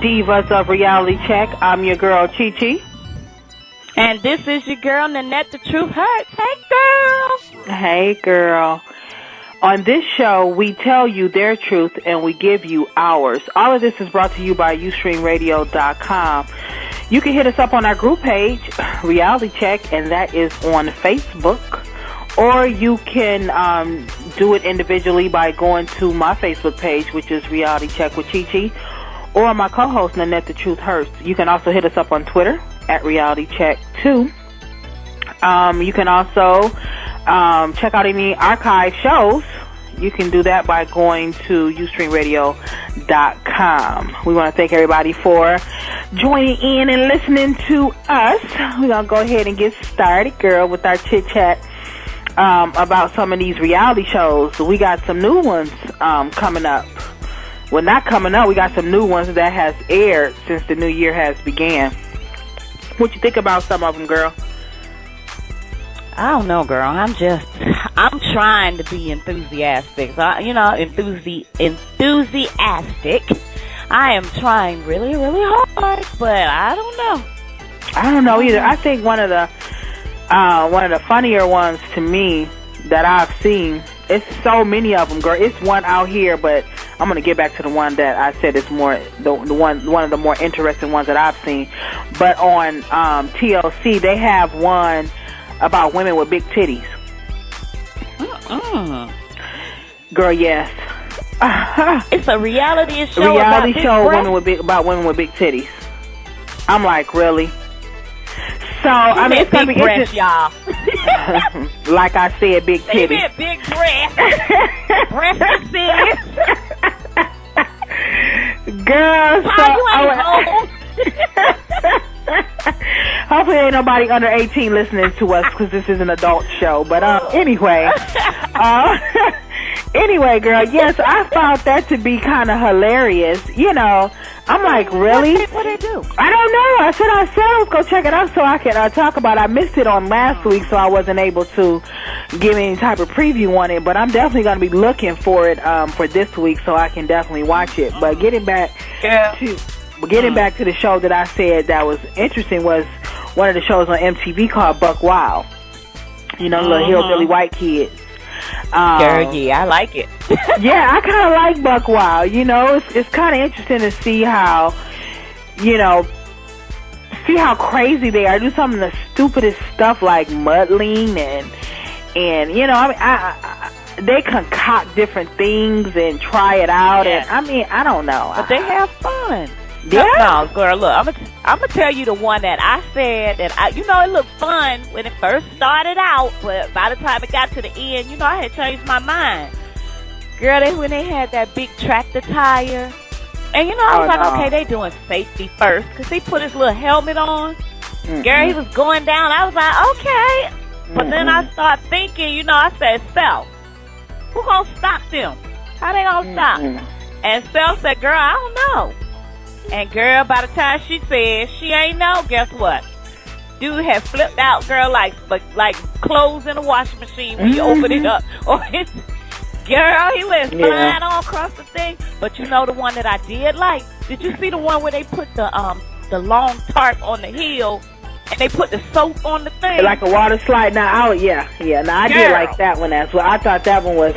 Divas of Reality Check. I'm your girl, Chi Chi. And this is your girl, Nanette, the Truth Hurts. Hey, girl. Hey, girl. On this show, we tell you their truth and we give you ours. All of this is brought to you by UStreamRadio.com. You can hit us up on our group page, Reality Check, and that is on Facebook. Or you can do it individually by going to my Facebook page, which is Reality Check with Chi Chi, or my co-host, Nanette, the Truth Hurts. You can also hit us up on Twitter at Reality Check 2. You can also check out any archive shows. You can do that by going to UStreamRadio.com. We want to thank everybody for joining in and listening to us. We're going to go ahead and get started, girl, with our chit-chat about some of these reality shows. We got some new ones coming up. Well, not coming up. We got some new ones that has aired since the new year has began. What you think about some of them, girl? I don't know, girl. I'm trying to be enthusiastic. Enthusiastic. I am trying really, really hard, but I don't know. I don't know either. I think one of the funnier ones to me that I've seen. It's so many of them, girl. It's one out here, but I'm gonna get back to the one that I said is more one of the more interesting ones that I've seen. But on TLC, they have one about women with big titties. Girl, yes. It's a reality show. About women with big titties. I'm like, really? So I mean, it's gonna be interesting, y'all. Like I said, big titties. They meant big breasts. Breasts is. Girl, so hopefully ain't nobody under 18 listening to us because this is an adult show. But anyway, girl, yes, I found that to be kind of hilarious. You know, I'm like, really? What they do? I don't know. I said let's go check it out so I can talk about it. I missed it on last week, so I wasn't able to give any type of preview on it. But I'm definitely going to be looking for it for this week so I can definitely watch it. But getting back to the show that I said that was interesting was one of the shows on MTV called Buck Wild. You know, little hillbilly white kids. Girl, yeah, I like it. Yeah, I kind of like Buck Wild. You know, it's kind of interesting to see how crazy they are. Do some of the stupidest stuff like muddling and you know, I mean, they concoct different things and try it out. Yeah. And I mean, I don't know. But they have fun. Yeah. No, girl, look, I'm gonna tell you the one that I said that it looked fun when it first started out, but by the time it got to the end, I had changed my mind. Girl, when they had that big tractor tire, and I was okay, they doing safety first, because he put his little helmet on. Mm-hmm. Girl, he was going down. I was like, okay. But then I started thinking, I said, Self, who gonna stop them? How they gonna stop? And Self said, girl, I don't know. And girl, by the time she said she ain't know, guess what? Dude had flipped out, girl, like clothes in a washing machine when you open it up. Girl, he went flying all across the thing. But the one that I did like? Did you see the one where they put the long tarp on the hill and they put the soap on the thing? Like a water slide. Now, yeah. Now I did like that one as well. I thought that was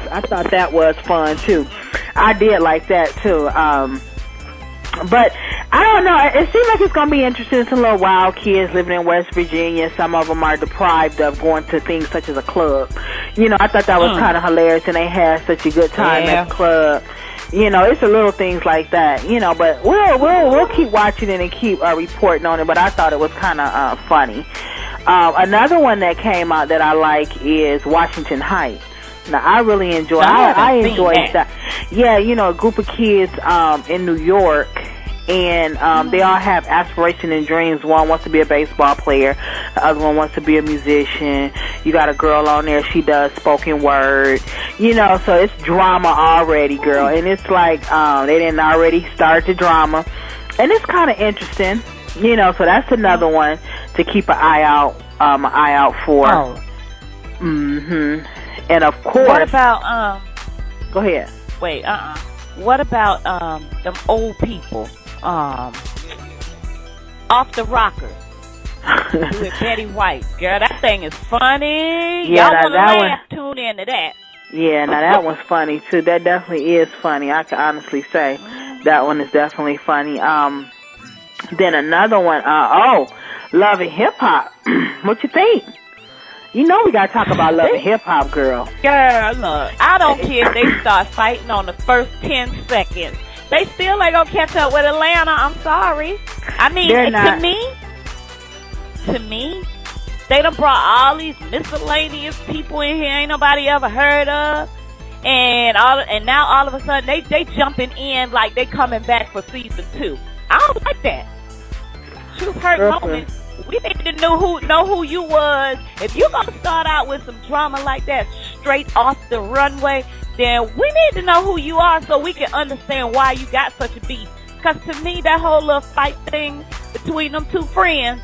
fun too. I did like that too. But I don't know. It seems like it's going to be interesting. Some little wild kids living in West Virginia. Some of them are deprived of going to things such as a club. I thought that was kind of hilarious, and they had such a good time at the club. It's the little things like that. But we'll keep watching it and keep reporting on it. But I thought it was kind of funny. Another one that came out that I like is Washington Heights. Now, I really enjoy. I enjoyed that. Yeah, a group of kids in New York, and they all have aspirations and dreams. One wants to be a baseball player. The other one wants to be a musician. You got a girl on there. She does spoken word. So it's drama already, girl. And it's like they didn't already start the drama, and it's kind of interesting. So that's another one to keep an eye out for. Oh. And of course, what about Go ahead. Wait, What about them old people? Off the Rocker with Betty White. Girl, that thing is funny. Yeah, y'all that laugh, tune into that. Yeah, now that one's funny too. That definitely is funny. I can honestly say that one is definitely funny. Then another one, Love and Hip Hop. What you think? You know we gotta talk about Love and Hip Hop, girl. Girl, look, I don't care if they start fighting on the first 10 seconds. They still ain't gonna catch up with Atlanta. I'm sorry. I mean, to me, they done brought all these miscellaneous people in here ain't nobody ever heard of. And now all of a sudden they jumping in like they coming back for season 2. I don't like that. Truth hurt moments. We need to know who you was. If you gonna start out with some drama like that straight off the runway, then we need to know who you are so we can understand why you got such a beef. Because to me, that whole little fight thing between them two friends,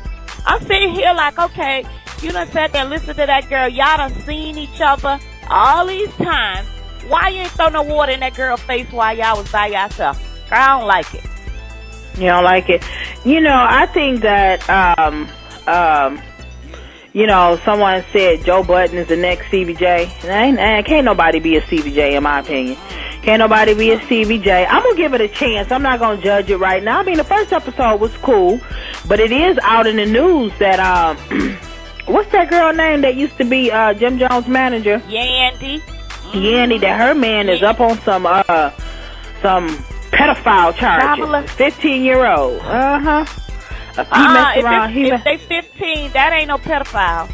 I'm sitting here like, okay, you done sat there and listened to that girl. Y'all done seen each other all these times. Why you ain't throw no water in that girl's face while y'all was by yourself? I don't like it. You don't like it? You know, I think that, someone said Joe Budden is the next CBJ. And can't nobody be a CBJ in my opinion. Can't nobody be a CBJ. I'm going to give it a chance. I'm not going to judge it right now. I mean, the first episode was cool, but it is out in the news that, what's that girl name that used to be Jim Jones' manager? Yandy. Yandy, that her man is up on some pedophile charges. 15-year-old. If they 15, that ain't no pedophile.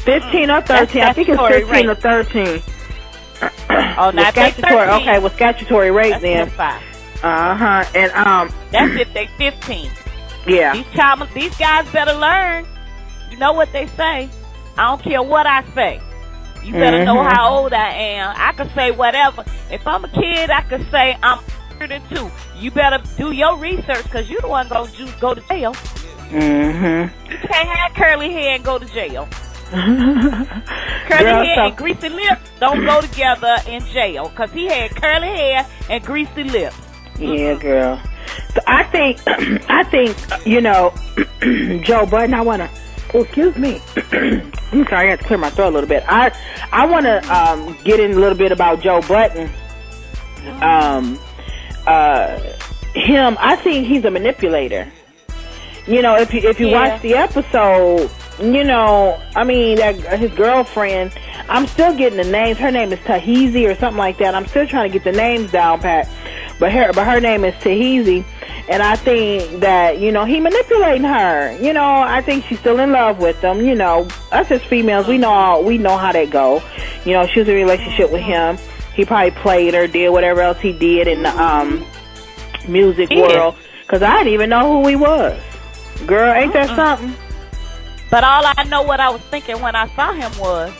15 or 13. I think it's 15 or 13. Oh, not statutory. Okay, with statutory rape that's then. And that's if they 15. Yeah. These guys better learn. You know what they say. I don't care what I say. You better know how old I am. I can say whatever. If I'm a kid, I can say I'm 32. You better do your research because you the one gonna go to jail. You can't have curly hair and go to jail. Curly hair and greasy lips don't go together in jail because he had curly hair and greasy lips. Yeah, girl. So I think Joe Budden. I wanna. Oh, excuse me. I'm sorry, I have to clear my throat a little bit. I wanna get in a little bit about Joe Budden. Him, I think he's a manipulator. You know, if you watch the episode, I mean, his girlfriend, I'm still getting the names. Her name is Tahisi or something like that. I'm still trying to get the names down pat. But her name is Tahisi. And I think that, he manipulating her. I think she's still in love with him. Us as females, we know how that go. She was in a relationship with him. He probably played her, did whatever else he did in the music world. Because I didn't even know who he was. Girl, ain't that something? But all I know what I was thinking when I saw him was,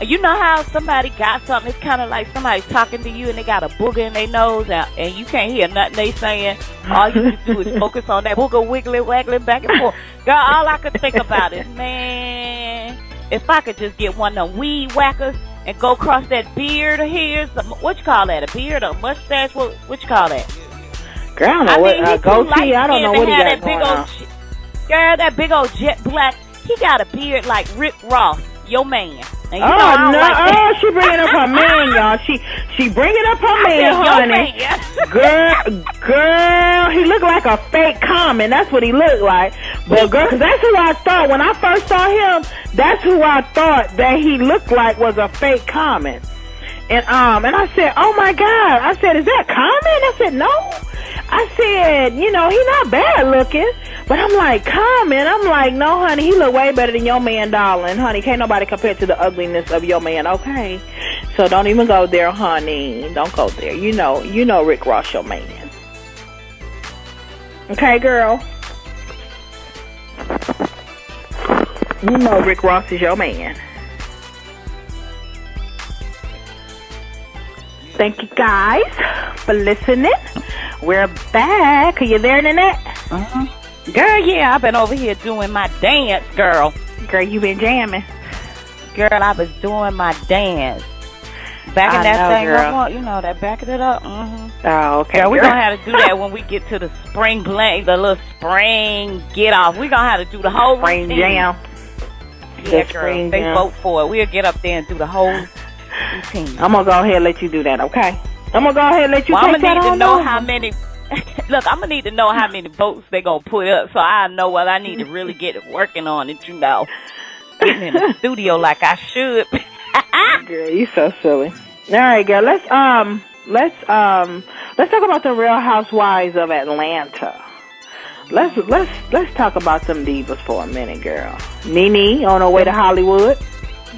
you know how somebody got something, it's kind of like somebody talking to you and they got a booger in their nose and you can't hear nothing they saying. All you can do is focus on that booger waggling back and forth. Girl, all I could think about is, man, if I could just get one of them weed whackers and go across that beard of his, what you call that, a beard or a mustache, what you call that? Girl, I don't know what, goatee, I don't know what he got going on. Girl, that big old jet black, he got a beard like Rick Ross, your man. She bringing up her man, y'all. She bringing up her man, honey. Girl, he looked like a fake Common. That's what he looked like. But girl, cause that's who I thought when I first saw him. That's who I thought that he looked like was a fake Common. And I said, oh my God. I said, is that Common? I said, no. I said, he not bad looking. But I'm like, Common. I'm like, no, honey, he look way better than your man, darling. Honey, can't nobody compare to the ugliness of your man, okay? So don't even go there, honey. Don't go there. You know Rick Ross, your man. Okay, girl? You know Rick Ross is your man. Thank you guys for listening. We're back. Are you there, Nanette? Girl, yeah, I've been over here doing my dance, girl. Girl, you been jamming. Girl, I was doing my dance. Backing that thing girl. up, you know, that backing it up. Mm-hmm. Oh, okay. Yeah, we're going to have to do that when we get to the spring blank, the little spring get off. We're going to have to do the whole spring routine. Jam. Yeah, girl, they vote for it. We'll get up there and do the whole routine. I'm going to go ahead and let you do that, okay? I'm going to go ahead and let you take that on. I'm going to need to know how many... Look, I'm going to need to know how many votes they're going to put up so I know what I need to really get working on it, you know. Getting in the studio like I should. Girl, you so silly. All right, girl. Let's talk about the Real Housewives of Atlanta. Let's talk about them divas for a minute, girl. Nene on her way to Hollywood,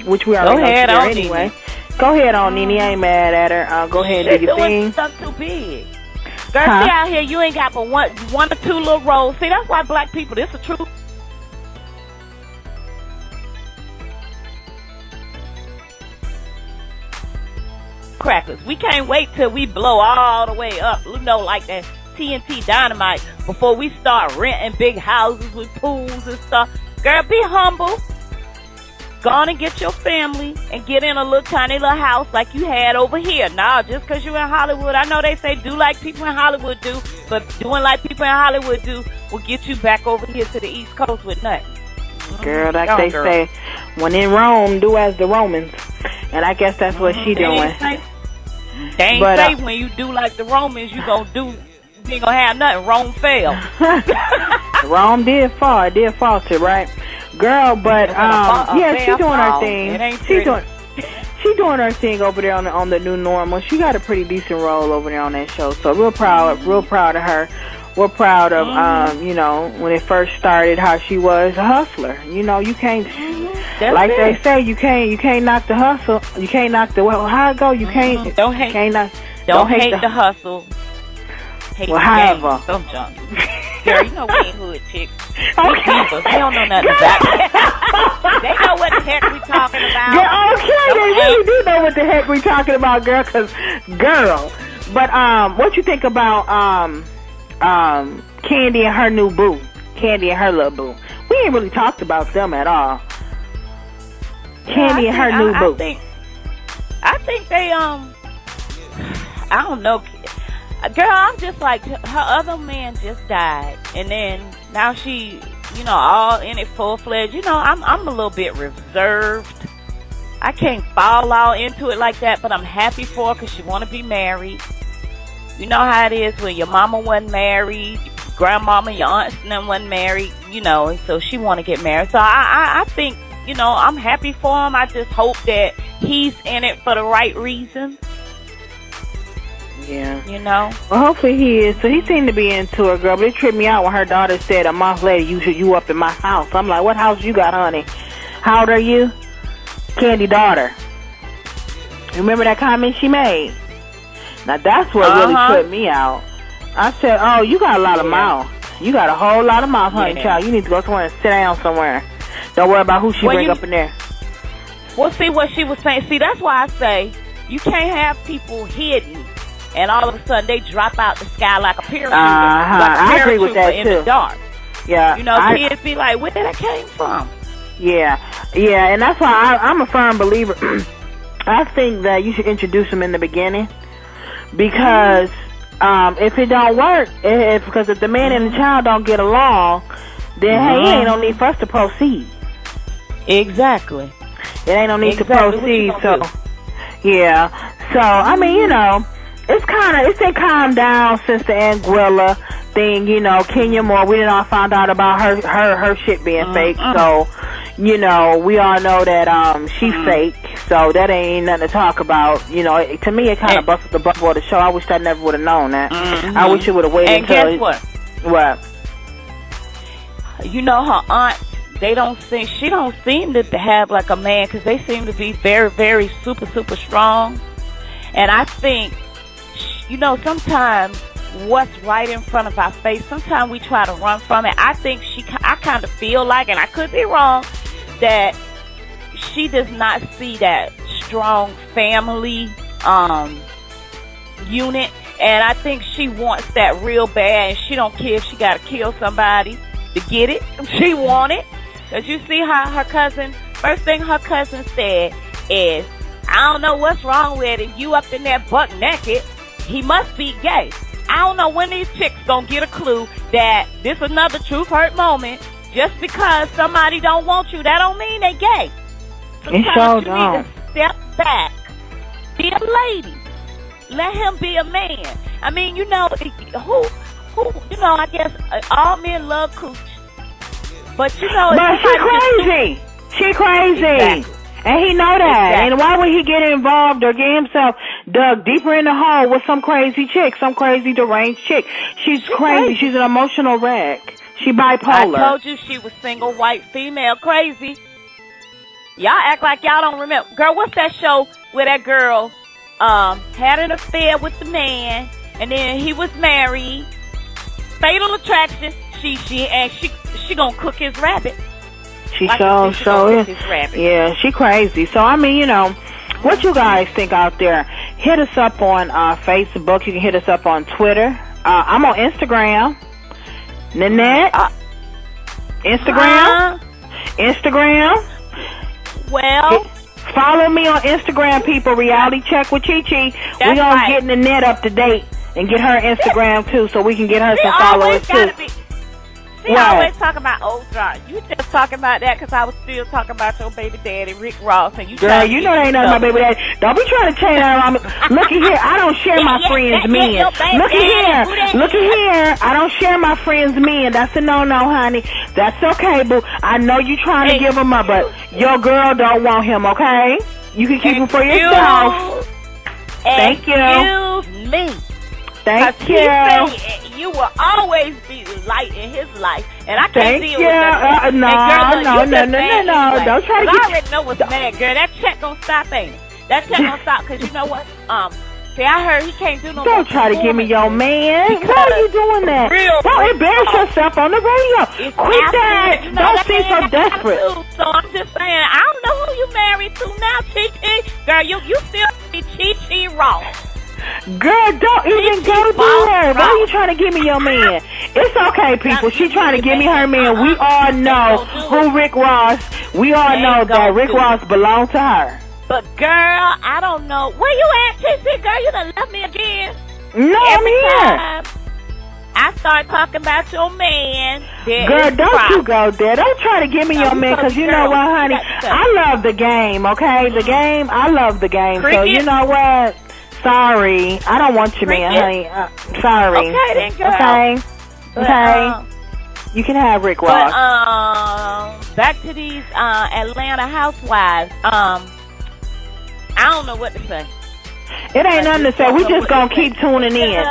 which we already know she's anyway. Go ahead on, Nene. I ain't mad at her. Go ahead and do your thing. Stuff too big. Girl, see out here, you ain't got but one or two little roles. See, that's why black people. This is true. Crackers. We can't wait till we blow all the way up, you know, like that TNT Dynamite before we start renting big houses with pools and stuff. Girl, be humble. Go on and get your family and get in a little tiny little house like you had over here. Nah, just because you're in Hollywood, I know they say do like people in Hollywood do, but doing like people in Hollywood do will get you back over here to the East Coast with nothing. Girl, like they say, when in Rome, do as the Romans. And I guess that's what she doing. They ain't say when you do like the Romans, you ain't gonna have nothing. Rome fell. Rome did fall. It did falter, right? Girl, but yeah, she's doing her thing. She's doing her thing over there on the new normal. She got a pretty decent role over there on that show. So real proud of her. We're proud of you know, when it first started, how she was a hustler. You know, you can't they say you can't knock the hustle. You can't knock the how it go. You can't don't hate the hustle. Hate the however, some junk. Girl, you know we ain't hood chicks. Okay. They don't know nothing about it. They know what the heck we talking about. Girl, okay, they really do know what the heck we talking about, girl. Girl. But what you think about Candy and her new boo? Candy and her little boo. We ain't really talked about them at all. Candy and her new boo. I think they I don't know. Girl, I'm just like, her other man just died, and then now she, you know, all in it full-fledged. You know, I'm a little bit reserved. I can't fall all into it like that, but I'm happy for her because she want to be married. You know how it is when your mama wasn't married, your grandmama, your aunts and them wasn't married, you know, and so she want to get married. So I think, you know, I'm happy for him. I just hope that he's in it for the right reason. Yeah. You know? Well, hopefully he is. So he seemed to be into it, girl. But it tripped me out when her daughter said a month later, you up in my house. I'm like, what house you got, honey? How old are you? Candy daughter. Remember that comment she made? Now, that's what really put me out. I said, oh, you got a lot of mouth. You got a whole lot of mouth, honey, child. You need to go somewhere and sit down somewhere. Don't worry about who she bring up in there. Well, see what she was saying. See, that's why I say you can't have people hidden and all of a sudden they drop out the sky like a paratrooper. I agree with that, in too. The dark. Yeah. You know, kids be like, where did that came from? Yeah, and that's why I'm a firm believer. I think that you should introduce them in the beginning because if it don't work, because if the man and the child don't get along, then hey, it ain't no need for us to proceed. Exactly. It ain't no need to proceed. So, yeah. So I mean, you know, it's been calmed down since the Anguilla thing. You know, Kenya Moore. We didn't all found out about her shit being fake. So, you know, we all know that she's fake. So that ain't nothing to talk about. You know, to me, it kind of busted the bubble of the show. I wish I never would have known that. I wish it would have waited until. And guess what? You know, her aunt. She don't seem to have like a man because they seem to be very, very super, super strong. And I think, you know, sometimes what's right in front of our face, sometimes we try to run from it. I think I kind of feel like, and I could be wrong, that she does not see that strong family unit. And I think she wants that real bad, and she don't care if she got to kill somebody to get it. She want it. Because you see how her cousin, first thing her cousin said is, I don't know what's wrong with him. You up in there buck naked. He must be gay. I don't know when these chicks gonna get a clue that this another truth hurt moment. Just because somebody don't want you, that don't mean they gay. Sometimes you need to step back. Be a lady. Let him be a man. I mean, who, I guess all men love cooch. But, But she crazy. She crazy. Exactly. And he know that. Exactly. And why would he get involved or get himself dug deeper in the hole with some crazy chick, some crazy deranged chick? She's crazy. She's an emotional wreck. She bipolar. I told you she was single, white, female, crazy. Y'all act like y'all don't remember. Girl, what's that show where that girl had an affair with the man, and then he was married? Fatal Attraction. She gonna cook his rabbit. She is. Yeah, she crazy. So, I mean, what you guys think out there? Hit us up on Facebook. You can hit us up on Twitter. I'm on Instagram. Nanette? Instagram? Well, follow me on Instagram, people. Reality Check with Chi Chi. We're going to get Nanette up to date and get her Instagram, too, so we can get her some followers, too. I always talk about old drugs. You just talking about that because I was still talking about your baby daddy, Rick Ross. And you girl, you know that ain't nothing my baby daddy. Don't be trying to change that around me. Look at here. I don't share my friends' men. Look at here. I don't share my friends' men. That's a no-no, honey. That's okay, boo. I know you trying to give him up, but your girl don't want him, okay? You can keep him for yourself. Thank you. Excuse me. Thank you. You will always be light in his life, and I can't deal with No. that. Don't try to get. I already know what's mad, girl. That check gonna stop, ain't it? That check gonna stop because you know what? See, I heard he can't do no. Don't try to give me your man. Why are you doing that? Don't embarrass yourself on the radio. Quit that. Don't seem so desperate. So I'm just saying, I don't know who you married to now, Chi Chi. Girl, you still be Chi Chi Ross. Girl, don't even go there. Why are you trying to give me your man? It's okay, people. She trying to give me her man. We all know who Rick Ross. We all know that Rick Ross belonged to her. But girl, I don't know. Where you at, Chi? Girl, you done left me again. No, I'm here. I start talking about your man. Girl, don't you go there. Don't try to give me your man, because you know what, honey? I love the game, okay? The game, I love the game. So you know what? Sorry, I don't want your man, honey. Sorry. Okay, then, girl. Okay. You can have Rick Ross. But, back to these Atlanta housewives. I don't know what to say. It ain't nothing to say. We just gonna keep tuning in.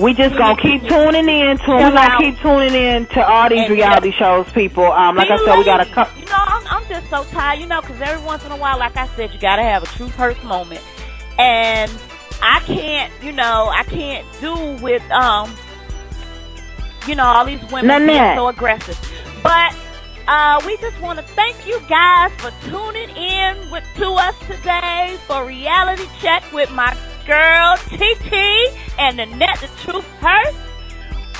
We just gonna keep tuning in to them. We gonna keep tuning in to all these reality shows, people. Like I said, we got a couple. I'm just so tired, because every once in a while, like I said, you gotta have a true hurt moment. And I can't do with, all these women being so aggressive. But we just want to thank you guys for tuning in to us today for Reality Check with my girl, Chi and Nanette the Truth Hurts.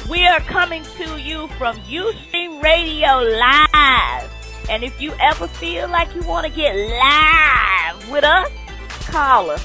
We are coming to you from Ustream Radio Live. And if you ever feel like you want to get live with us, call us.